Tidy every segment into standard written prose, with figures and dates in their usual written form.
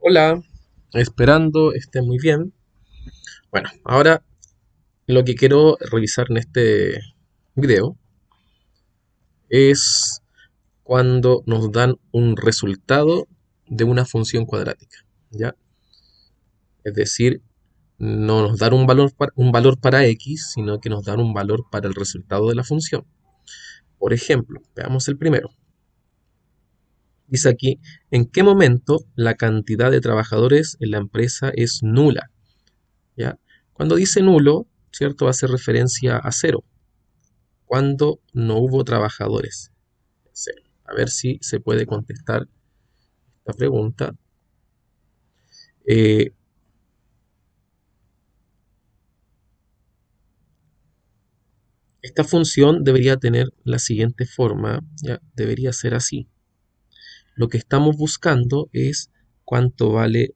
Hola, esperando esté muy bien. Bueno, ahora lo que quiero revisar en este video es cuando nos dan un resultado de una función cuadrática, ¿ya? Es decir, no nos dan un valor para x, sino que nos dan un valor para el resultado de la función. Por ejemplo, veamos el primero. Dice aquí, ¿en qué momento la cantidad de trabajadores en la empresa es nula? ¿Ya? Cuando dice nulo, ¿cierto? Hace referencia a cero. Cuando no hubo trabajadores. Cero. A ver si se puede contestar esta pregunta. Eh, esta función debería tener la siguiente forma, ¿ya? Debería ser así. Lo que estamos buscando es cuánto vale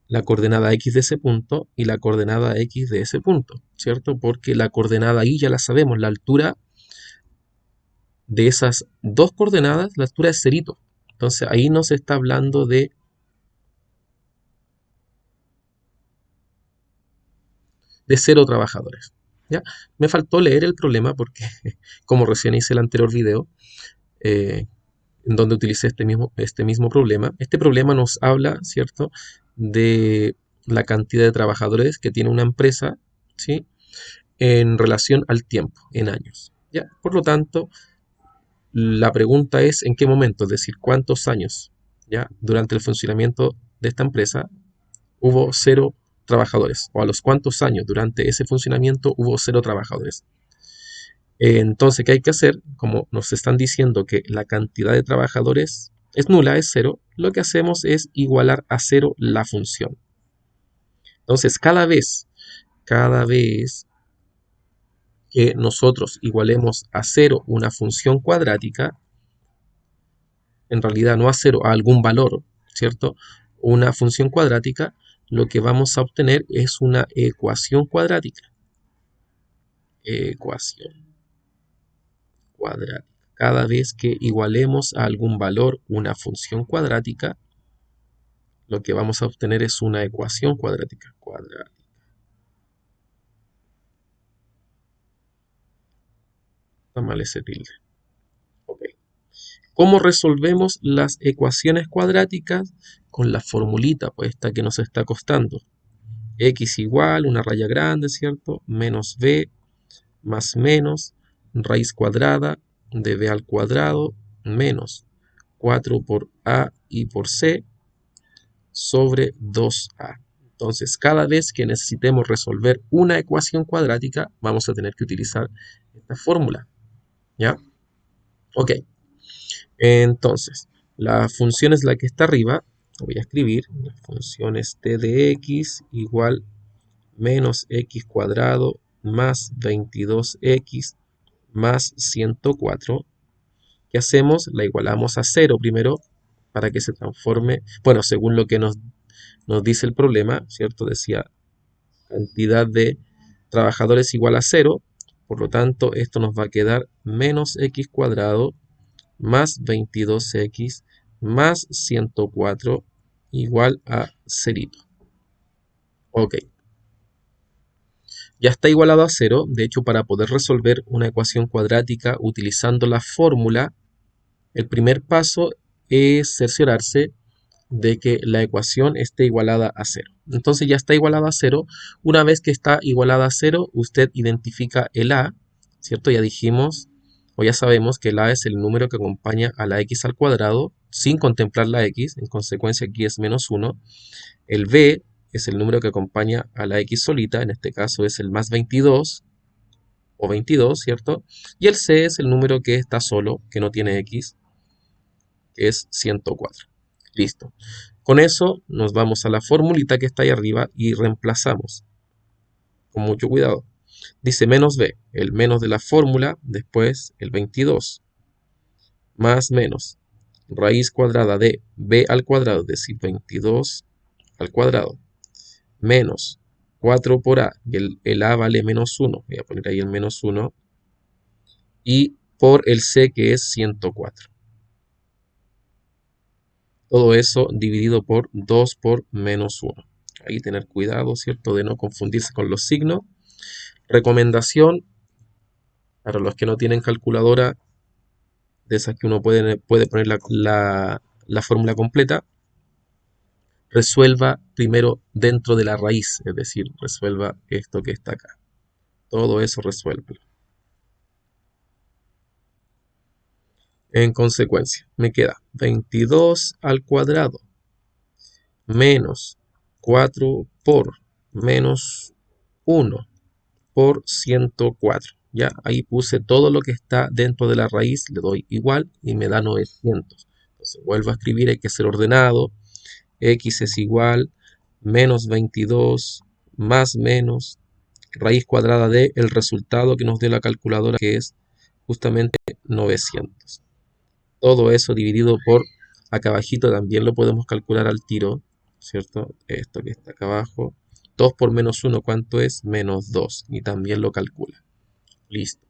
la coordenada x de ese punto y la coordenada x de ese punto, ¿cierto? Porque la coordenada y ya la sabemos, la altura de esas dos coordenadas, la altura es cerito. Entonces ahí no se está hablando de cero trabajadores. ¿Ya? Me faltó leer el problema porque, como recién hice el anterior video, eh, en donde utilicé este mismo problema, este problema nos habla, ¿cierto?, de la cantidad de trabajadores que tiene una empresa, ¿sí?, en relación al tiempo, en años. ¿Ya? Por lo tanto, la pregunta es en qué momento, es decir, cuántos años, ¿ya?, durante el funcionamiento de esta empresa hubo cero trabajadores, o a los cuántos años durante ese funcionamiento hubo cero trabajadores. Entonces, ¿qué hay que hacer? Como nos están diciendo que la cantidad de trabajadores es nula, es cero, lo que hacemos es igualar a cero la función. Entonces, cada vez que nosotros igualemos a cero una función cuadrática, en realidad no a cero, a algún valor, ¿cierto? Una función cuadrática, lo que vamos a obtener es una ecuación cuadrática. Ecuación cuadrática. Cada vez que igualemos a algún valor una función cuadrática, lo que vamos a obtener es una ecuación cuadrática. Está mal ese tilde. Ok. ¿Cómo resolvemos las ecuaciones cuadráticas? Con la formulita, pues esta que nos está costando. X igual, una raya grande, ¿cierto? Menos b más menos raíz cuadrada de b al cuadrado menos 4 por a y por c sobre 2a. Entonces, cada vez que necesitemos resolver una ecuación cuadrática, vamos a tener que utilizar esta fórmula, ¿ya? Ok, entonces, la función es la que está arriba. Voy a escribir, la función es t de x igual menos x cuadrado más 22x más 104. ¿Qué hacemos? La igualamos a 0 primero para que se transforme, bueno, según lo que nos dice el problema, ¿cierto? Decía cantidad de trabajadores igual a 0, por lo tanto esto nos va a quedar menos x cuadrado más 22x más 104 igual a 0. Ok, ya está igualado a 0. De hecho, para poder resolver una ecuación cuadrática utilizando la fórmula, el primer paso es cerciorarse de que la ecuación esté igualada a 0. Entonces ya está igualada a 0. Una vez que está igualada a 0, usted identifica el a, ¿cierto? Ya dijimos, o ya sabemos que el a es el número que acompaña a la x al cuadrado sin contemplar la x, en consecuencia aquí es menos 1. El b es el número que acompaña a la x solita, en este caso es el más 22 o 22, ¿cierto? Y el c es el número que está solo, que no tiene x, que es 104. Listo. Con eso nos vamos a la formulita que está ahí arriba y reemplazamos. Con mucho cuidado. Dice menos b, el menos de la fórmula, después el 22, más menos raíz cuadrada de b al cuadrado, es decir, 22 al cuadrado, menos 4 por a, y el a vale menos 1, voy a poner ahí el menos 1, y por el c que es 104. Todo eso dividido por 2 por menos 1. Ahí tener cuidado, ¿cierto? De no confundirse con los signos. Recomendación para los que no tienen calculadora, de esas que uno puede poner la fórmula completa, resuelva primero dentro de la raíz, es decir, resuelva esto que está acá. Todo eso resuelve. En consecuencia, me queda 22 al cuadrado menos 4 por menos 1 por 104. Ya, ahí puse todo lo que está dentro de la raíz, le doy igual y me da 900. Entonces vuelvo a escribir, hay que ser ordenado. X es igual menos 22 más menos raíz cuadrada de el resultado que nos dio la calculadora, que es justamente 900. Todo eso dividido por, acá abajito también lo podemos calcular al tiro, ¿cierto? Esto que está acá abajo. 2 por menos 1, ¿cuánto es? Menos 2. Y también lo calcula. Listo.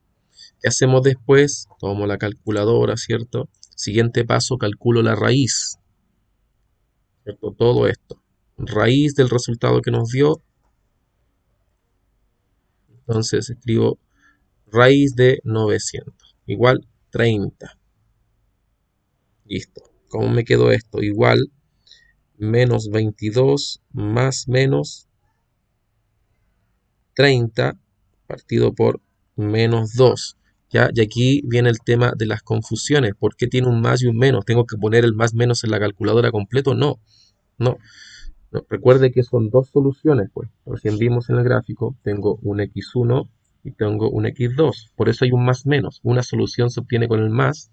¿Qué hacemos después? Tomo la calculadora, ¿cierto? Siguiente paso, calculo la raíz, ¿cierto? Todo esto. Raíz del resultado que nos dio. Entonces escribo raíz de 900. Igual 30. Listo. ¿Cómo me quedó esto? Igual menos 22 más menos 30 partido por menos 2. ¿Ya? Y aquí viene el tema de las confusiones. ¿Por qué tiene un más y un menos? ¿Tengo que poner el más menos en la calculadora completo? No, no. No. Recuerde que son dos soluciones, pues. Recién vimos en el gráfico, tengo un x1 y tengo un x2. Por eso hay un más menos. Una solución se obtiene con el más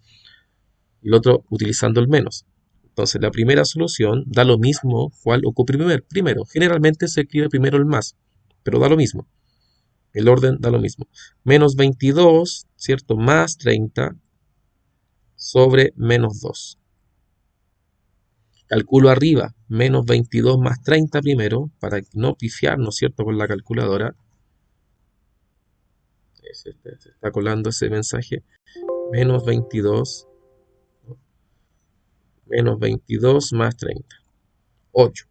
y el otro utilizando el menos. Entonces la primera solución da lo mismo cuál ocupe primero. Generalmente se escribe primero el más, pero da lo mismo. El orden da lo mismo. Menos 22, ¿cierto? Más 30 sobre menos 2. Calculo arriba, menos 22 más 30 primero, para no pifiarnos, ¿cierto? Con la calculadora. Se está colando ese mensaje. Menos 22 más 30. 8.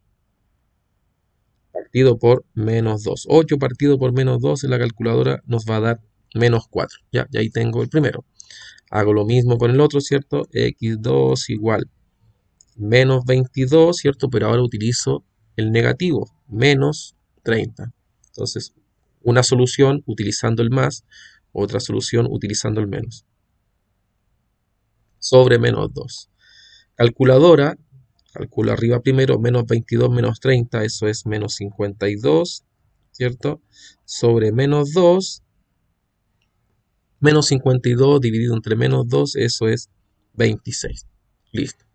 Partido por menos 2. 8 partido por menos 2 en la calculadora nos va a dar menos 4. Ya, y ahí tengo el primero. Hago lo mismo con el otro, ¿cierto? X2 igual menos 22, ¿cierto? Pero ahora utilizo el negativo, menos 30. Entonces, una solución utilizando el más, otra solución utilizando el menos. Sobre menos 2. Calculadora, calculo arriba primero, menos 22 menos 30, eso es menos 52, ¿cierto? Sobre menos 2, menos 52 dividido entre menos 2, eso es 26. Listo.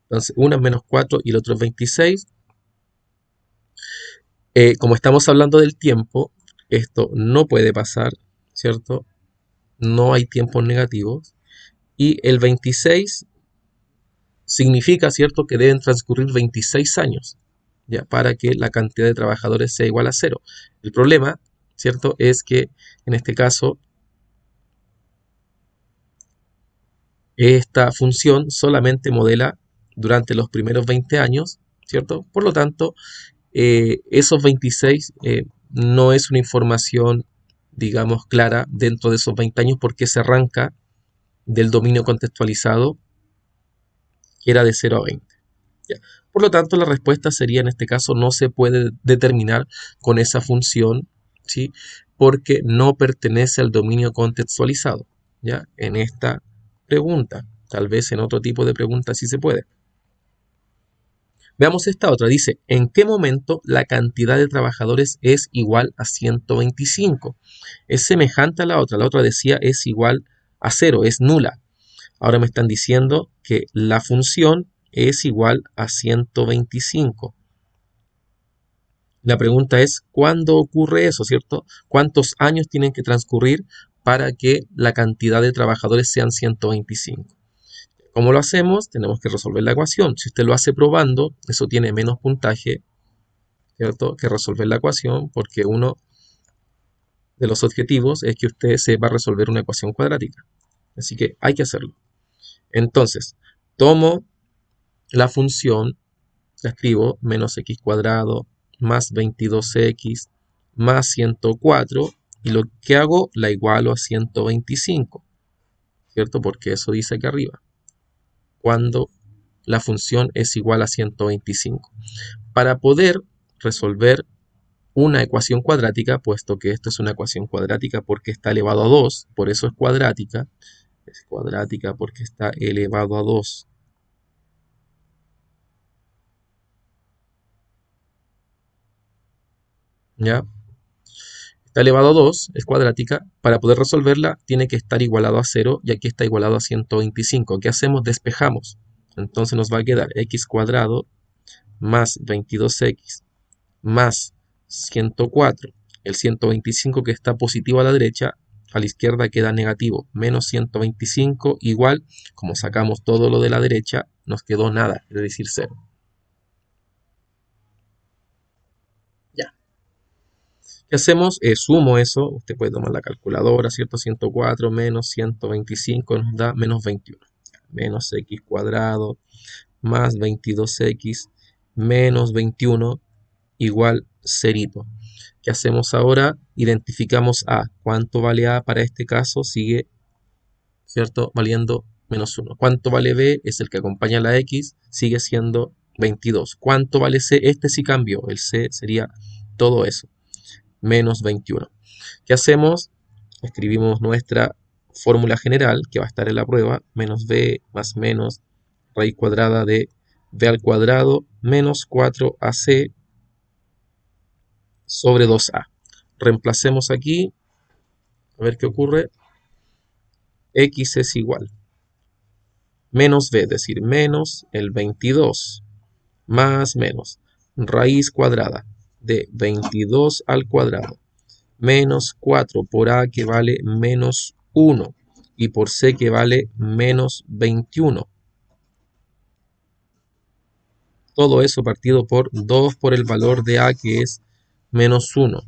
Entonces, una es menos 4 y el otro es 26. Como estamos hablando del tiempo, esto no puede pasar, ¿cierto? No hay tiempos negativos. Y el 26 significa, ¿cierto?, que deben transcurrir 26 años, ¿ya? Para que la cantidad de trabajadores sea igual a 0. El problema, ¿cierto?, es que en este caso esta función solamente modela durante los primeros 20 años, ¿cierto? Por lo tanto, esos 26 no es una información, digamos, clara dentro de esos 20 años porque se arranca del dominio contextualizado que era de 0 a 20. ¿Ya? Por lo tanto, la respuesta sería en este caso no se puede determinar con esa función, ¿sí? Porque no pertenece al dominio contextualizado, ¿ya? En esta pregunta. Tal vez en otro tipo de preguntas sí se puede. Veamos esta otra. Dice, ¿en qué momento la cantidad de trabajadores es igual a 125? Es semejante a la otra. La otra decía es igual a 0, es nula. Ahora me están diciendo que la función es igual a 125. La pregunta es, ¿cuándo ocurre eso, cierto? ¿Cuántos años tienen que transcurrir para que la cantidad de trabajadores sean 125? ¿Cómo lo hacemos? Tenemos que resolver la ecuación. Si usted lo hace probando, eso tiene menos puntaje, ¿cierto?, que resolver la ecuación, porque uno de los objetivos es que usted sepa resolver una ecuación cuadrática. Así que hay que hacerlo. Entonces, tomo la función, la escribo, menos x cuadrado más 22x más 104, y lo que hago, la igualo a 125, ¿cierto? Porque eso dice aquí arriba, cuando la función es igual a 125. Para poder resolver una ecuación cuadrática, puesto que esto es una ecuación cuadrática porque está elevado a 2, por eso es cuadrática porque está elevado a 2. ¿Ya? Está elevado a 2, es cuadrática. Para poder resolverla tiene que estar igualado a 0 y aquí está igualado a 125. ¿Qué hacemos? Despejamos. Entonces nos va a quedar x cuadrado más 22x más 104. El 125 que está positivo a la derecha, a la izquierda queda negativo. Menos 125 igual, como sacamos todo lo de la derecha, nos quedó nada, es decir, 0. Ya. ¿Qué hacemos? Sumo eso, usted puede tomar la calculadora, ¿cierto? 104 menos 125 nos da menos 21. Menos x cuadrado más 22x menos 21 igual 0. ¿Qué hacemos ahora? Identificamos A. ¿Cuánto vale A para este caso? Sigue, ¿cierto? Valiendo menos 1. ¿Cuánto vale B? Es el que acompaña a la X, sigue siendo 22. ¿Cuánto vale C? Este sí cambió, el C sería todo eso, menos 21. ¿Qué hacemos? Escribimos nuestra fórmula general que va a estar en la prueba, menos B más menos raíz cuadrada de B al cuadrado menos 4AC sobre 2A. Reemplacemos aquí, a ver qué ocurre. X es igual menos B, es decir, menos el 22 más menos raíz cuadrada de 22 al cuadrado menos 4 por A que vale menos 1 y por C que vale menos 21. Todo eso partido por 2 por el valor de A que es menos 1.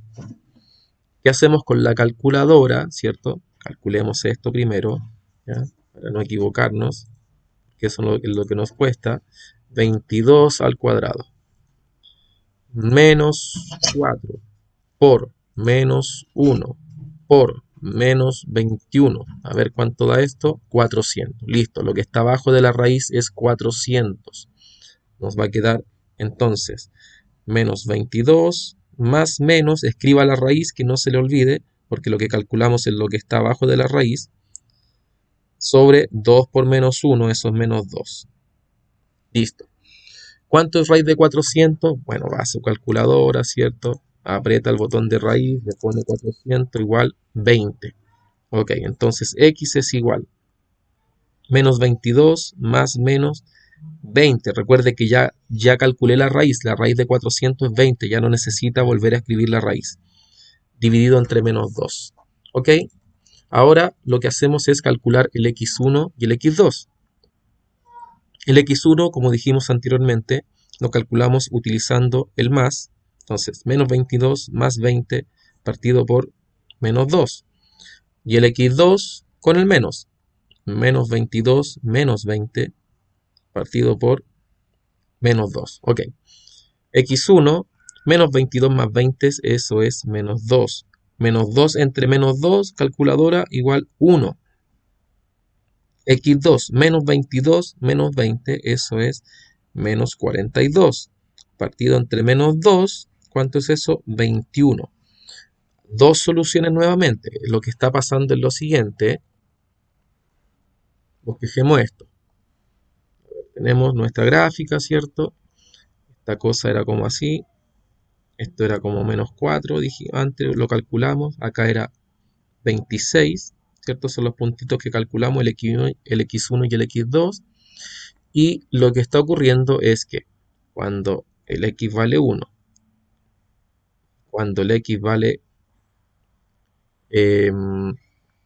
¿Qué hacemos con la calculadora? ¿Cierto? Calculemos esto primero, ¿ya? Para no equivocarnos, que eso es lo que nos cuesta. 22 al cuadrado menos 4 por menos 1 por menos 21. A ver cuánto da esto. 400. Listo, lo que está abajo de la raíz es 400. Nos va a quedar entonces menos 22 más menos, escriba la raíz que no se le olvide, porque lo que calculamos es lo que está abajo de la raíz, sobre 2 por menos 1, eso es menos 2. Listo. ¿Cuánto es raíz de 400? Bueno, va a su calculadora, ¿cierto? Aprieta el botón de raíz, le pone 400 igual 20. Ok, entonces x es igual menos 22 más menos 20. Recuerde que ya calculé la raíz de 400 es 20, ya no necesita volver a escribir la raíz. Dividido entre menos 2. ¿Ok? Ahora lo que hacemos es calcular el x1 y el x2. El x1, como dijimos anteriormente, lo calculamos utilizando el más. Entonces, menos 22 más 20 partido por menos 2. Y el x2 con el menos. Menos 22 menos 20 partido por menos 2. Ok. x1 menos 22 más 20, eso es menos 2. Menos 2 entre menos 2, calculadora, igual 1. x2 menos 22 menos 20, eso es menos 42. Partido entre menos 2, ¿cuánto es eso? 21. Dos soluciones nuevamente. Lo que está pasando es lo siguiente. Bosquejemos esto. Tenemos nuestra gráfica, ¿cierto? Esta cosa era como así. Esto era como menos 4, dije antes, lo calculamos. Acá era 26, ¿cierto? Son los puntitos que calculamos, el X1 y el X2. Y lo que está ocurriendo es que cuando el X vale 1, cuando el X vale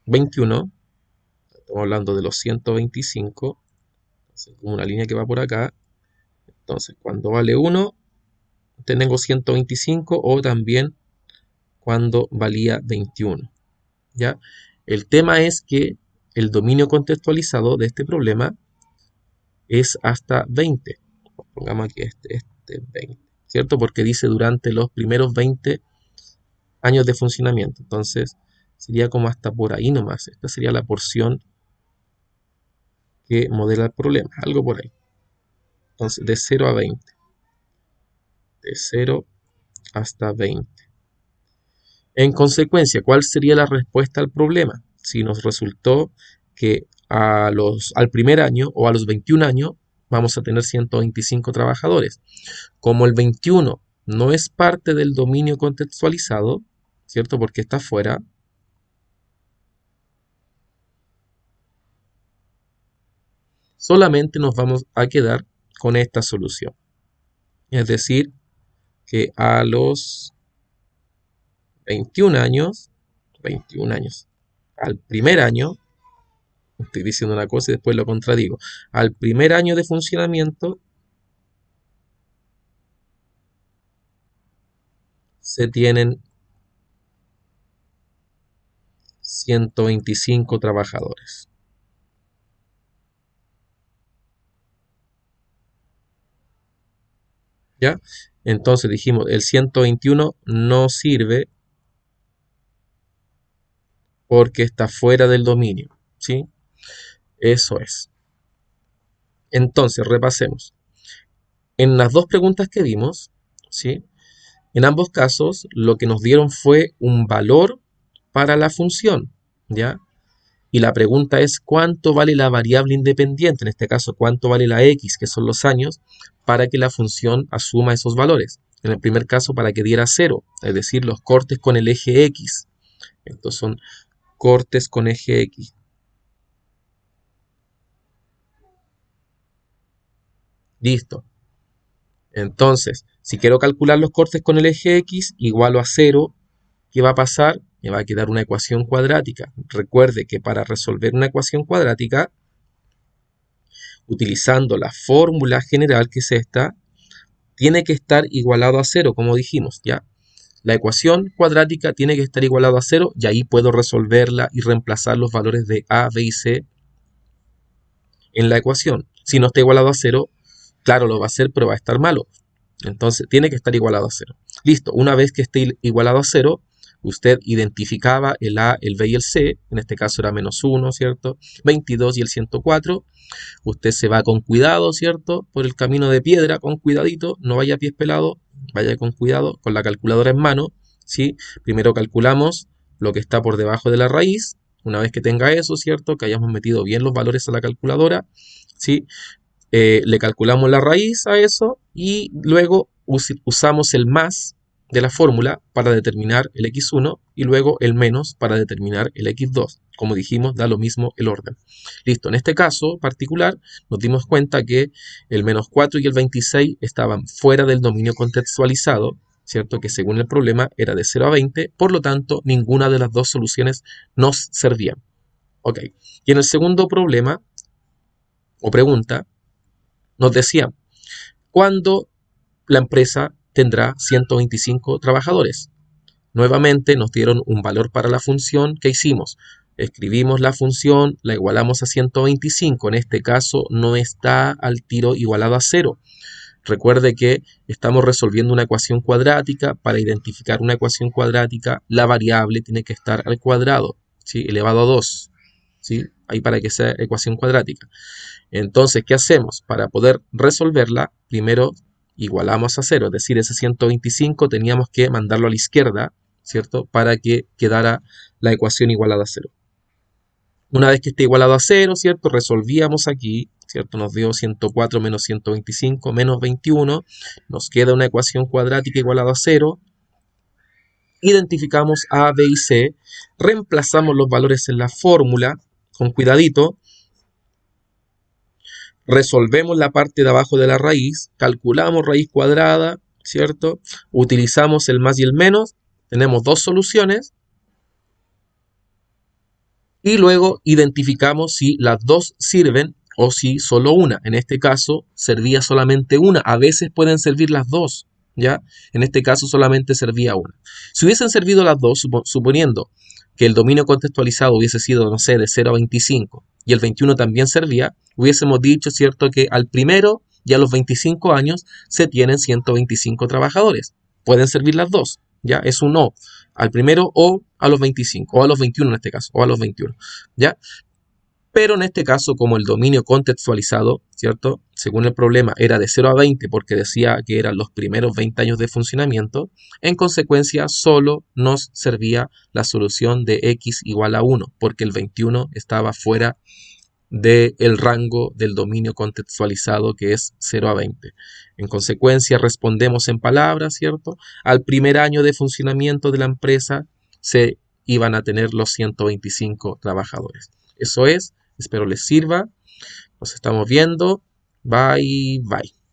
21, estamos hablando de los 125, es como una línea que va por acá. Entonces, cuando vale 1, tengo 125, o también cuando valía 21. ¿Ya? El tema es que el dominio contextualizado de este problema es hasta 20. Pongamos aquí este 20, ¿cierto? Porque dice durante los primeros 20 años de funcionamiento. Entonces, sería como hasta por ahí nomás. Esta sería la porción que modela el problema, algo por ahí. Entonces, de 0 a 20. De 0 hasta 20. En consecuencia, ¿cuál sería la respuesta al problema? Si nos resultó que al primer año o a los 21 años vamos a tener 125 trabajadores. Como el 21 no es parte del dominio contextualizado, ¿cierto? Porque está fuera, solamente nos vamos a quedar con esta solución. Es decir, que a los 21 años, al primer año, estoy diciendo una cosa y después lo contradigo, al primer año de funcionamiento se tienen 125 trabajadores. ¿Ya? Entonces dijimos, el 121 no sirve porque está fuera del dominio, ¿sí? Eso es. Entonces, repasemos. En las dos preguntas que vimos, ¿sí? En ambos casos, lo que nos dieron fue un valor para la función, ¿ya? Y la pregunta es, ¿cuánto vale la variable independiente? En este caso, ¿cuánto vale la x, que son los años, para que la función asuma esos valores? En el primer caso, para que diera 0, es decir, los cortes con el eje x. Estos son cortes con eje x. Listo. Entonces, si quiero calcular los cortes con el eje x igual a 0, ¿qué va a pasar? Me va a quedar una ecuación cuadrática. Recuerde que para resolver una ecuación cuadrática, utilizando la fórmula general que es esta, tiene que estar igualado a 0, como dijimos, ¿ya? La ecuación cuadrática tiene que estar igualado a 0 y ahí puedo resolverla y reemplazar los valores de a, b y c en la ecuación. Si no está igualado a 0, claro, lo va a hacer, pero va a estar malo. Entonces, tiene que estar igualado a 0. Listo, una vez que esté igualado a 0, usted identificaba el A, el B y el C, en este caso era -1, ¿cierto? 22 y el 104. Usted se va con cuidado, ¿cierto? Por el camino de piedra, con cuidadito, no vaya a pies pelados, vaya con cuidado, con la calculadora en mano, ¿sí? Primero calculamos lo que está por debajo de la raíz. Una vez que tenga eso, ¿cierto? Que hayamos metido bien los valores a la calculadora, ¿sí? Le calculamos la raíz a eso y luego usamos el más de la fórmula para determinar el x1 y luego el menos para determinar el x2. Como dijimos, da lo mismo el orden. Listo, en este caso particular nos dimos cuenta que el -4 y el 26 estaban fuera del dominio contextualizado, ¿cierto? Que según el problema era de 0 a 20, por lo tanto ninguna de las dos soluciones nos servían. Ok, y en el segundo problema o pregunta nos decía, ¿cuándo la empresa tendrá 125 trabajadores? Nuevamente nos dieron un valor para la función. ¿Qué hicimos? Escribimos la función, la igualamos a 125. En este caso no está al tiro igualado a 0. Recuerde que estamos resolviendo una ecuación cuadrática. Para identificar una ecuación cuadrática, la variable tiene que estar al cuadrado, ¿sí? Elevado a 2. ¿Sí? Ahí para que sea ecuación cuadrática. Entonces, ¿qué hacemos? Para poder resolverla, primero igualamos a 0, es decir, ese 125 teníamos que mandarlo a la izquierda, ¿cierto? Para que quedara la ecuación igualada a 0. Una vez que esté igualado a 0, ¿cierto? Resolvíamos aquí, ¿cierto? Nos dio 104 menos 125 menos 21. Nos queda una ecuación cuadrática igualada a 0. Identificamos A, B y C. Reemplazamos los valores en la fórmula con cuidadito. Resolvemos la parte de abajo de la raíz, calculamos raíz cuadrada, ¿cierto? Utilizamos el más y el menos, tenemos dos soluciones y luego identificamos si las dos sirven o si solo una. En este caso servía solamente una, a veces pueden servir las dos, ¿ya? En este caso solamente servía una. Si hubiesen servido las dos, suponiendo que el dominio contextualizado hubiese sido, no sé, de 0 a 25 y el 21 también servía, hubiésemos dicho, ¿cierto?, que al primero y a los 25 años se tienen 125 trabajadores. Pueden servir las dos, ¿ya? Es un o, al primero o a los 25, o a los 21 en este caso, o a los 21, ¿ya? Pero en este caso, como el dominio contextualizado, ¿cierto? Según el problema, era de 0 a 20 porque decía que eran los primeros 20 años de funcionamiento, en consecuencia solo nos servía la solución de x igual a 1, porque el 21 estaba fuera del rango del dominio contextualizado que es 0 a 20. En consecuencia, respondemos en palabras, ¿cierto? Al primer año de funcionamiento de la empresa se iban a tener los 125 trabajadores. Eso es, espero les sirva. Nos estamos viendo. Bye, bye.